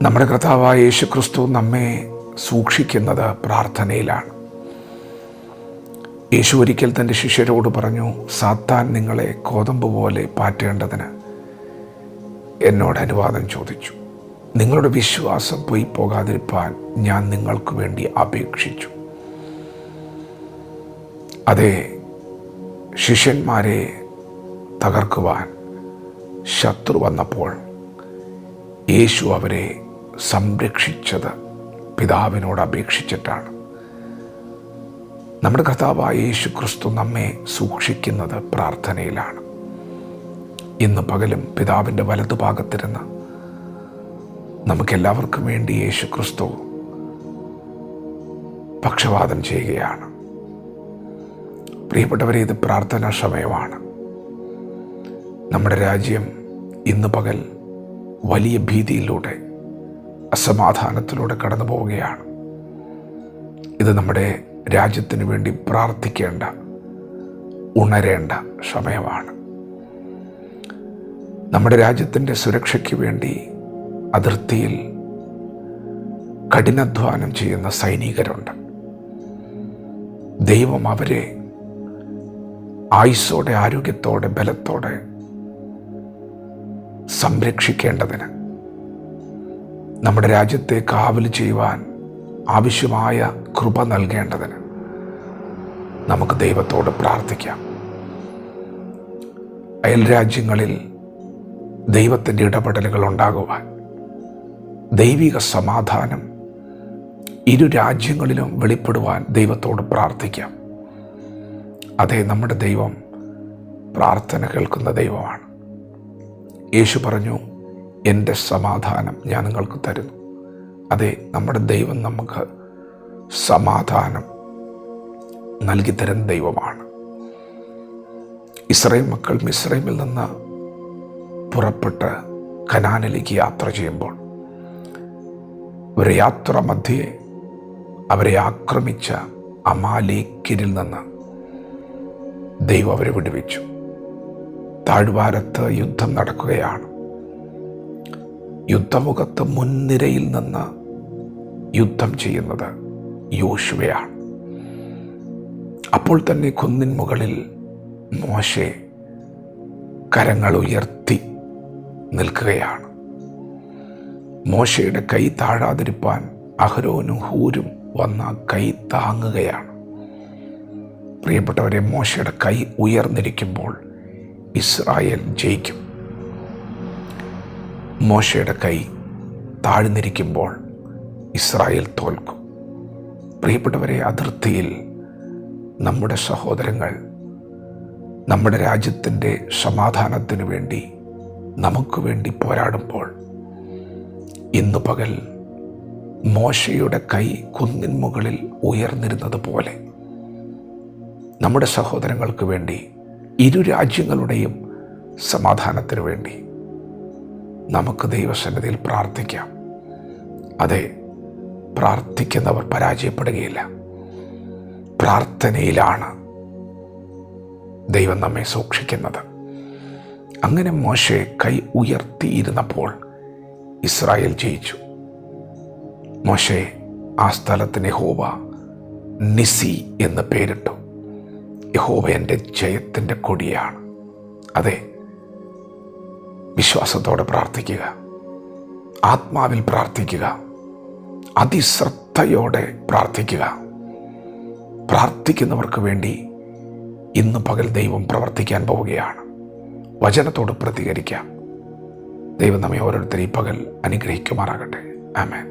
നമ്മുടെ കർത്താവായ യേശുക്രിസ്തു നമ്മെ സൂക്ഷിക്കുന്നത് പ്രാർത്ഥനയിലാണ്. യേശു ഒരിക്കൽ തൻ്റെ ശിഷ്യരോട് പറഞ്ഞു, സാത്താൻ നിങ്ങളെ കോതമ്പ് പോലെ പാറ്റേണ്ടതിന് എന്നോട് അനുവാദം ചോദിച്ചു. നിങ്ങളുടെ വിശ്വാസം പോയി പോകാതിരിപ്പാൻ ഞാൻ നിങ്ങൾക്ക് വേണ്ടി അപേക്ഷിച്ചു. അതെ, ശിഷ്യന്മാരെ തകർക്കുവാൻ ശത്രു വന്നപ്പോൾ യേശു അവരെ സംരക്ഷിച്ചത് പിതാവിനോട് അപേക്ഷിച്ചിട്ടാണ്. നമ്മുടെ കർത്താവായ യേശു ക്രിസ്തു നമ്മെ സൂക്ഷിക്കുന്നത് പ്രാർത്ഥനയിലാണ്. ഇന്ന് പകലും പിതാവിൻ്റെ വലതുഭാഗത്തിരുന്ന് നമുക്കെല്ലാവർക്കും വേണ്ടി യേശു ക്രിസ്തു പക്ഷവാദം ചെയ്യുകയാണ്. പ്രിയപ്പെട്ടവരെ, ഇത് പ്രാർത്ഥനാ സമയമാണ്. നമ്മുടെ രാജ്യം ഇന്ന് പകൽ വലിയ ഭീതിയിലൂടെ, അസമാധാനത്തിലൂടെ കടന്നു പോവുകയാണ്. ഇത് നമ്മുടെ രാജ്യത്തിന് വേണ്ടി പ്രാർത്ഥിക്കേണ്ട, ഉണരേണ്ട സമയമാണ്. നമ്മുടെ രാജ്യത്തിൻ്റെ സുരക്ഷയ്ക്ക് വേണ്ടി അതിർത്തിയിൽ കഠിനാധ്വാനം ചെയ്യുന്ന സൈനികരുണ്ട്. ദൈവം അവരെ ആയുസ്സോടെ, ആരോഗ്യത്തോടെ, ബലത്തോടെ സംരക്ഷിക്കേണ്ടതിന്, നമ്മുടെ രാജ്യത്തെ കാവൽ ചെയ്യുവാൻ ആവശ്യമായ കൃപ നൽകേണ്ടതിന് നമുക്ക് ദൈവത്തോട് പ്രാർത്ഥിക്കാം. അയൽ രാജ്യങ്ങളിൽ ദൈവത്തിൻ്റെ ഇടപെടലുകൾ ഉണ്ടാകുവാൻ, ദൈവിക സമാധാനം ഇരു രാജ്യങ്ങളിലും വെളിപ്പെടുവാൻ ദൈവത്തോട് പ്രാർത്ഥിക്കാം. അതെ, നമ്മുടെ ദൈവം പ്രാർത്ഥന കേൾക്കുന്ന ദൈവമാണ്. യേശു പറഞ്ഞു, എൻ്റെ സമാധാനം ഞാൻ നിങ്ങൾക്ക് തരുന്നു. അതെ, നമ്മുടെ ദൈവം നമുക്ക് സമാധാനം നൽകി തരുന്ന ദൈവമാണ്. ഇസ്രായേൽ മക്കൾ മിസ്രൈമിൽ നിന്ന് പുറപ്പെട്ട് കനാനിലേക്ക് യാത്ര ചെയ്യുമ്പോൾ ഒരു യാത്ര മധ്യേ അവരെ ആക്രമിച്ച അമാലേക്യരിൽ നിന്ന് ദൈവം അവരെ വിടുവിച്ചു. താഴ്വാരത്ത് യുദ്ധം നടക്കുകയാണ്. യുദ്ധമുഖത്ത് മുൻനിരയിൽ നിന്ന് യുദ്ധം ചെയ്യുന്നത് യോശുവയാണ്. അപ്പോൾ തന്നെ കുന്നിൻ മുകളിൽ മോശെ കരങ്ങൾ ഉയർത്തി നിൽക്കുകയാണ്. മോശയുടെ കൈ താഴാതിരിപ്പാൻ അഹരോനും ഹൂരും വന്ന കൈ താങ്ങുകയാണ്. പ്രിയപ്പെട്ടവരെ, മോശയുടെ കൈ ഉയർന്നിരിക്കുമ്പോൾ ഇസ്രായേൽ ജയിക്കും. മോശയുടെ കൈ താഴ്ന്നിരിക്കുമ്പോൾ ഇസ്രായേൽ തോൽക്കും. പ്രിയപ്പെട്ടവരെ, അതിർത്തിയിൽ നമ്മുടെ സഹോദരങ്ങൾ നമ്മുടെ രാജ്യത്തിൻ്റെ സമാധാനത്തിനു വേണ്ടി, നമുക്ക് വേണ്ടി പോരാടുമ്പോൾ ഇന്നു പകൽ മോശയുടെ കൈ കുന്നിൻ മുകളിൽ ഉയർന്നിരുന്നത് പോലെ നമ്മുടെ സഹോദരങ്ങൾക്ക് വേണ്ടി, ഇരു രാജ്യങ്ങളുടെയും സമാധാനത്തിനു വേണ്ടി നമുക്ക് ദൈവസന്നിധിയിൽ പ്രാർത്ഥിക്കാം. അതെ, പ്രാർത്ഥിക്കുന്നവർ പരാജയപ്പെടുകയില്ല. പ്രാർത്ഥനയിലാണ് ദൈവം നമ്മെ സൂക്ഷിക്കുന്നത്. അങ്ങനെ മോശെ കൈ ഉയർത്തിയിരുന്നപ്പോൾ ഇസ്രായേൽ ജയിച്ചു. മോശെ ആ സ്ഥലത്തിന് യഹോവ നിസി എന്ന് പേരിട്ടു. യഹോവ എൻ്റെ ജയത്തിൻ്റെ കൊടിയാണ്. അതെ, വിശ്വാസത്തോടെ പ്രാർത്ഥിക്കുക, ആത്മാവിൽ പ്രാർത്ഥിക്കുക, അതിശ്രദ്ധയോടെ പ്രാർത്ഥിക്കുക. പ്രാർത്ഥിക്കുന്നവർക്ക് വേണ്ടി ഇന്ന് പകൽ ദൈവം പ്രവർത്തിക്കാൻ പോവുകയാണ്. വചനത്തോട് പ്രതികരിക്കാം. ദൈവം നമ്മെ ഓരോരുത്തരെയും പകൽ അനുഗ്രഹിക്കുമാറാകട്ടെ. ആമേൻ.